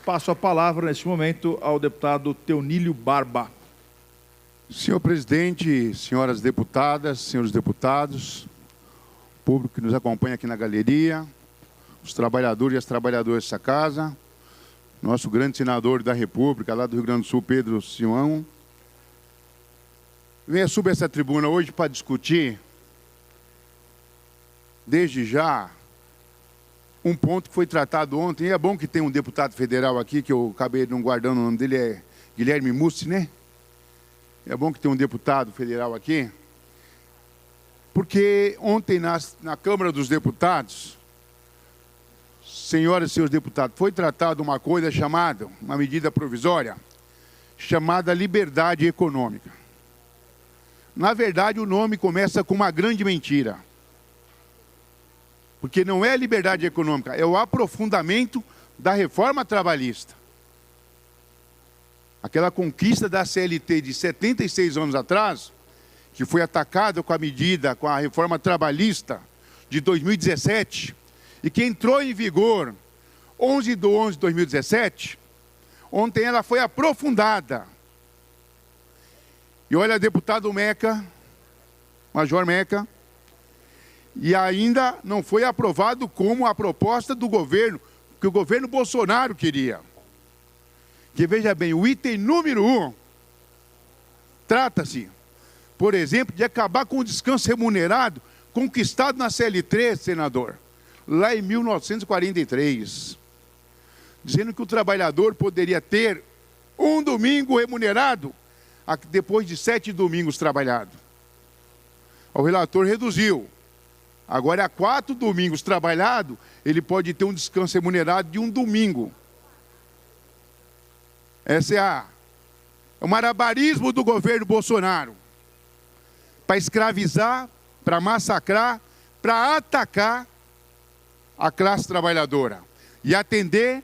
Passo a palavra, neste momento, ao deputado Teonílio Barba. Senhor presidente, senhoras deputadas, senhores deputados, público que nos acompanha aqui na galeria, os trabalhadores e as trabalhadoras dessa casa, nosso grande senador da República, lá do Rio Grande do Sul, Pedro Simão. Venha subir essa tribuna hoje para discutir, desde já, um ponto que foi tratado ontem. E é bom que tem um deputado federal aqui, que eu acabei não guardando o nome dele, é Guilherme Mussi, né? É bom que tem um deputado federal aqui, porque ontem na Câmara dos Deputados, senhoras e senhores deputados, foi tratada uma coisa chamada, uma medida provisória, chamada liberdade econômica. Na verdade, o nome começa com uma grande mentira. Porque não é liberdade econômica, é o aprofundamento da reforma trabalhista. Aquela conquista da CLT de 76 anos atrás, que foi atacada com a medida, com a reforma trabalhista de 2017, e que entrou em vigor 11 de 11 de 2017, ontem ela foi aprofundada. E olha, deputado Meca, Major Meca, e ainda não foi aprovado como a proposta do governo, que o governo Bolsonaro queria. Que veja bem, o item número 1 trata-se, por exemplo, de acabar com o descanso remunerado conquistado na CLT, senador, lá em 1943, dizendo que o trabalhador poderia ter um domingo remunerado depois de 7 domingos trabalhados. O relator reduziu. Agora, a 4 domingos trabalhados, ele pode ter um descanso remunerado de um domingo. Esse é o malabarismo do governo Bolsonaro. Para escravizar, para massacrar, para atacar a classe trabalhadora e atender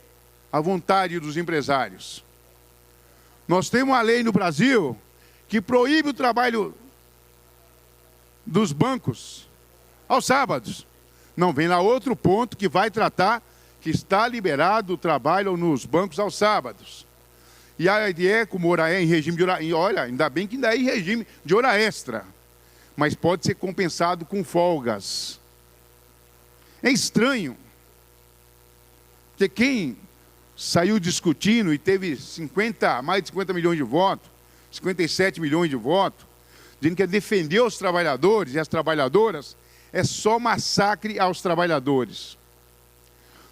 à vontade dos empresários. Nós temos uma lei no Brasil que proíbe o trabalho dos bancos aos sábados. Não, vem lá outro ponto que vai tratar que está liberado o trabalho nos bancos aos sábados. E aí é como hora é em regime de hora... Olha, ainda bem que ainda é em regime de hora extra. Mas pode ser compensado com folgas. É estranho. Porque quem saiu discutindo e teve mais de 50 milhões de votos, 57 milhões de votos, dizendo que é defender os trabalhadores e as trabalhadoras, é só massacre aos trabalhadores.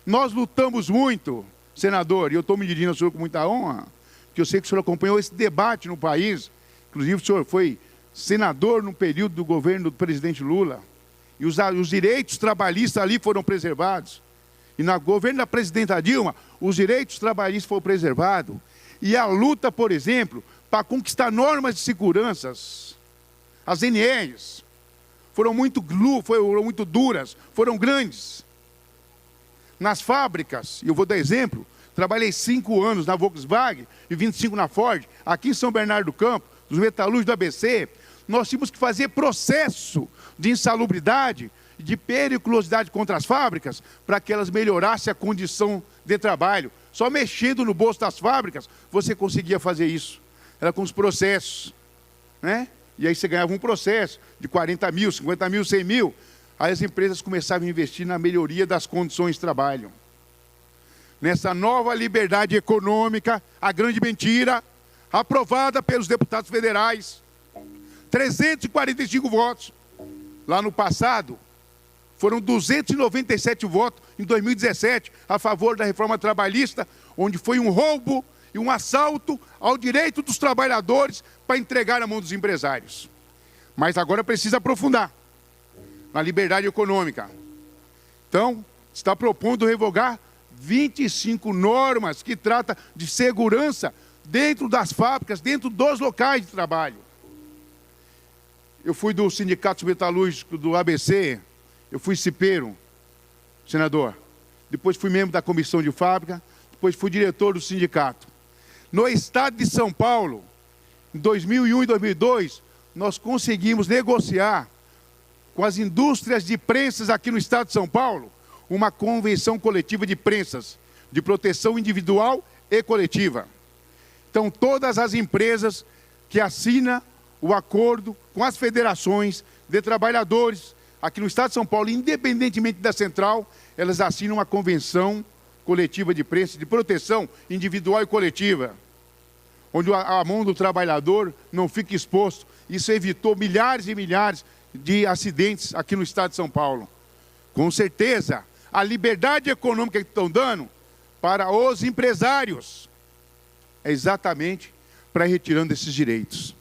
Nós lutamos muito, senador, e eu estou me dirigindo ao senhor com muita honra, porque eu sei que o senhor acompanhou esse debate no país, inclusive o senhor foi senador no período do governo do presidente Lula, e os direitos trabalhistas ali foram preservados. E no governo da presidenta Dilma, os direitos trabalhistas foram preservados. E a luta, por exemplo, para conquistar normas de segurança, as NRs, foram muito duras, foram grandes. Nas fábricas, e eu vou dar exemplo, trabalhei 5 anos na Volkswagen e 25 na Ford, aqui em São Bernardo do Campo, dos metalúrgicos do ABC, nós tínhamos que fazer processo de insalubridade, de periculosidade contra as fábricas, para que elas melhorassem a condição de trabalho. Só mexendo no bolso das fábricas, você conseguia fazer isso. Era com os processos, né? E aí você ganhava um processo de 40 mil, 50 mil, 100 mil. Aí as empresas começavam a investir na melhoria das condições de trabalho. Nessa nova liberdade econômica, a grande mentira, aprovada pelos deputados federais, 345 votos. Lá no passado, foram 297 votos em 2017 a favor da reforma trabalhista, onde foi um roubo e um assalto ao direito dos trabalhadores para entregar na mão dos empresários. Mas agora precisa aprofundar na liberdade econômica. Então, está propondo revogar 25 normas que tratam de segurança dentro das fábricas, dentro dos locais de trabalho. Eu fui do Sindicato Metalúrgico do ABC, eu fui cipeiro, senador. Depois fui membro da comissão de fábrica, depois fui diretor do sindicato. No estado de São Paulo, em 2001 e 2002, nós conseguimos negociar com as indústrias de prensas aqui no estado de São Paulo, uma convenção coletiva de prensas de proteção individual e coletiva. Então, todas as empresas que assinam o acordo com as federações de trabalhadores aqui no Estado de São Paulo, independentemente da central, elas assinam a convenção coletiva de preços de proteção individual e coletiva, onde a mão do trabalhador não fica exposto. Isso evitou milhares e milhares de acidentes aqui no Estado de São Paulo. Com certeza, a liberdade econômica que estão dando para os empresários é exatamente para ir retirando esses direitos.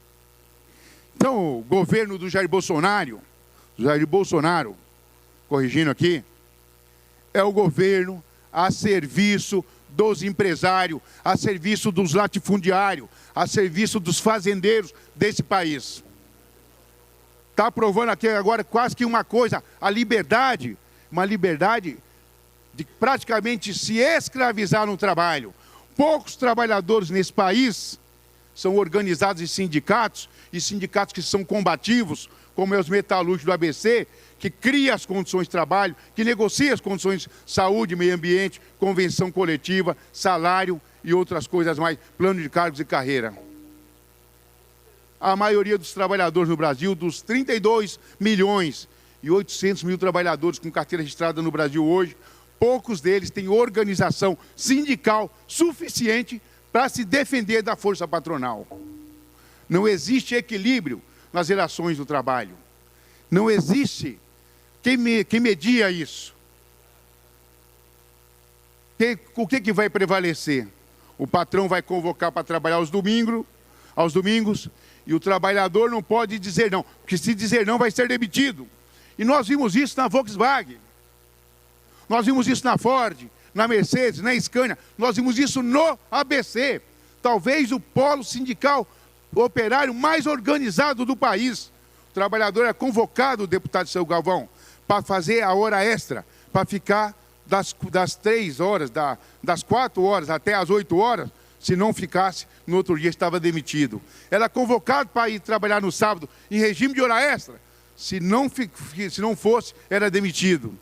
Então, o governo do Jair Bolsonaro, corrigindo aqui, é o governo a serviço dos empresários, a serviço dos latifundiários, a serviço dos fazendeiros desse país. Está aprovando aqui agora quase que uma coisa, a liberdade, uma liberdade de praticamente se escravizar no trabalho. Poucos trabalhadores nesse país são organizados em sindicatos, e sindicatos que são combativos, como é os metalúrgicos do ABC, que cria as condições de trabalho, que negocia as condições de saúde, meio ambiente, convenção coletiva, salário e outras coisas mais, plano de cargos e carreira. A maioria dos trabalhadores no Brasil, dos 32 milhões e 800 mil trabalhadores com carteira registrada no Brasil hoje, poucos deles têm organização sindical suficiente para se defender da força patronal. Não existe equilíbrio nas relações do trabalho. Não existe quem media isso. O que vai prevalecer? O patrão vai convocar para trabalhar aos domingos, e o trabalhador não pode dizer não, porque se dizer não vai ser demitido. E nós vimos isso na Volkswagen. Nós vimos isso na Ford, na Mercedes, na Scania. Nós vimos isso no ABC. Talvez o polo sindical operário mais organizado do país. O trabalhador é convocado, o deputado Seu Galvão, para fazer a hora extra, para ficar das 3 horas, das 4 horas até as 8 horas. Se não ficasse, no outro dia estava demitido. Era convocado para ir trabalhar no sábado em regime de hora extra. Se não fosse, era demitido.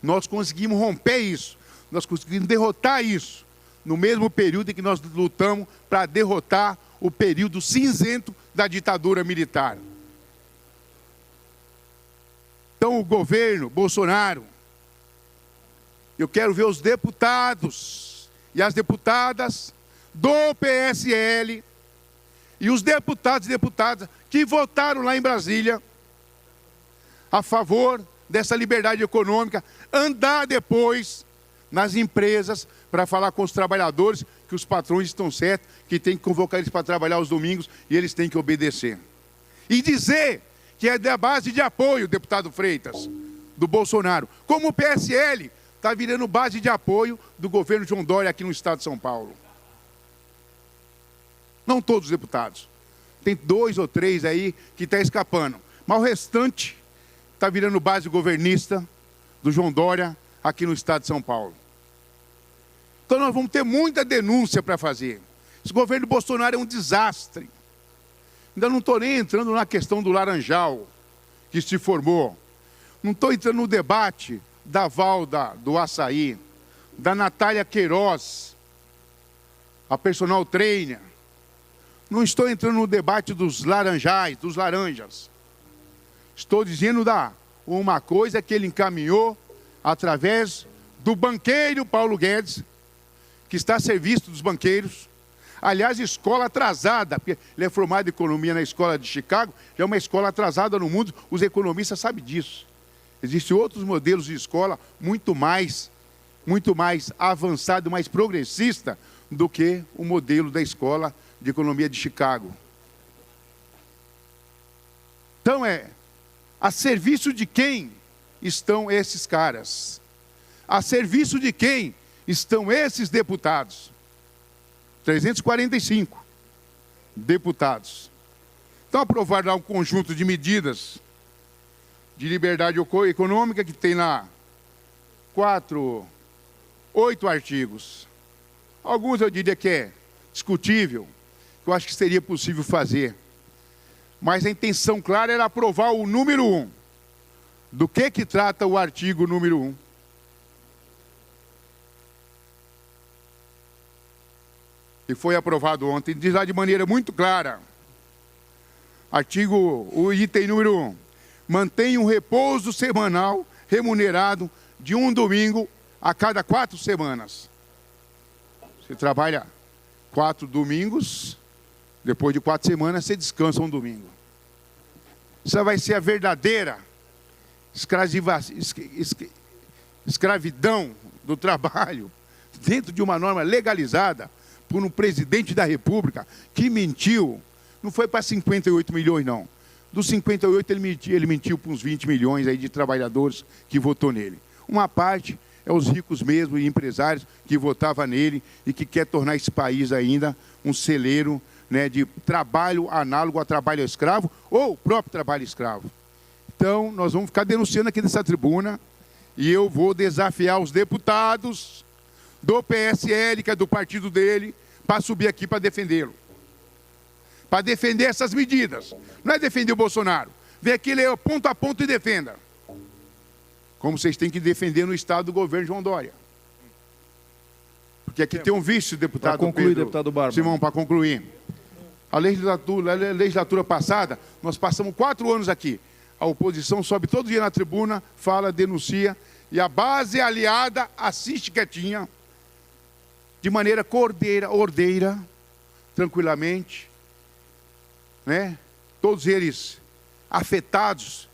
Nós conseguimos romper isso, nós conseguimos derrotar isso, no mesmo período em que nós lutamos para derrotar o período cinzento da ditadura militar. Então, o governo Bolsonaro, eu quero ver os deputados e as deputadas do PSL e os deputados e deputadas que votaram lá em Brasília a favor dessa liberdade econômica, andar depois nas empresas para falar com os trabalhadores que os patrões estão certos, que tem que convocar eles para trabalhar aos domingos e eles têm que obedecer. E dizer que é da base de apoio, deputado Freitas, do Bolsonaro, como o PSL está virando base de apoio do governo João Dória aqui no Estado de São Paulo. Não todos os deputados. Tem 2 ou 3 aí que estão escapando. Mas o restante está virando base governista do João Dória aqui no Estado de São Paulo. Então nós vamos ter muita denúncia para fazer. Esse governo Bolsonaro é um desastre. Ainda não estou nem entrando na questão do Laranjal, que se formou. Não estou entrando no debate da Valda do Açaí, da Natália Queiroz, a personal trainer. Não estou entrando no debate dos laranjais, dos laranjas. Estou dizendo uma coisa que ele encaminhou através do banqueiro Paulo Guedes, que está a serviço dos banqueiros. Aliás, escola atrasada, porque ele é formado em economia na escola de Chicago, já é uma escola atrasada no mundo, os economistas sabem disso. Existem outros modelos de escola muito mais avançado, mais progressista do que o modelo da escola de economia de Chicago. Então a serviço de quem estão esses caras? A serviço de quem estão esses deputados? 345 deputados. Então aprovaram lá um conjunto de medidas de liberdade econômica que tem lá 8 artigos. Alguns eu diria que é discutível, que eu acho que seria possível fazer. Mas a intenção clara era aprovar o número 1. Do que trata o artigo número 1? que foi aprovado ontem, diz lá de maneira muito clara, o item número 1, mantém um repouso semanal remunerado de um domingo a cada 4 semanas. Você trabalha 4 domingos, depois de 4 semanas você descansa um domingo. Essa vai ser a verdadeira escravidão do trabalho, dentro de uma norma legalizada por um presidente da República que mentiu. Não foi para 58 milhões, não. Dos 58, ele mentiu para uns 20 milhões aí de trabalhadores que votou nele. Uma parte é os ricos mesmo e empresários que votavam nele e que quer tornar esse país ainda um celeiro, né, de trabalho análogo a trabalho escravo ou próprio trabalho escravo. Então, nós vamos ficar denunciando aqui nessa tribuna e eu vou desafiar os deputados do PSL, que é do partido dele, para subir aqui para defendê-lo. Para defender essas medidas. Não é defender o Bolsonaro. Vem aqui, lê ponto a ponto e defenda. Como vocês têm que defender no estado do governo João Dória. Porque aqui tem um vício, deputado Para concluir, Pedro deputado Barba. Simão, para concluir. A legislatura passada, nós passamos 4 anos aqui. A oposição sobe todo dia na tribuna, fala, denuncia, e a base aliada assiste quietinha, de maneira ordeira, tranquilamente, né? Todos eles afetados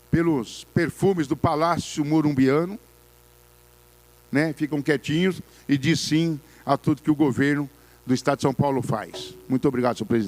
pelos perfumes do Palácio Morumbiano, né? Ficam quietinhos e diz sim a tudo que o governo do Estado de São Paulo faz. Muito obrigado, senhor presidente.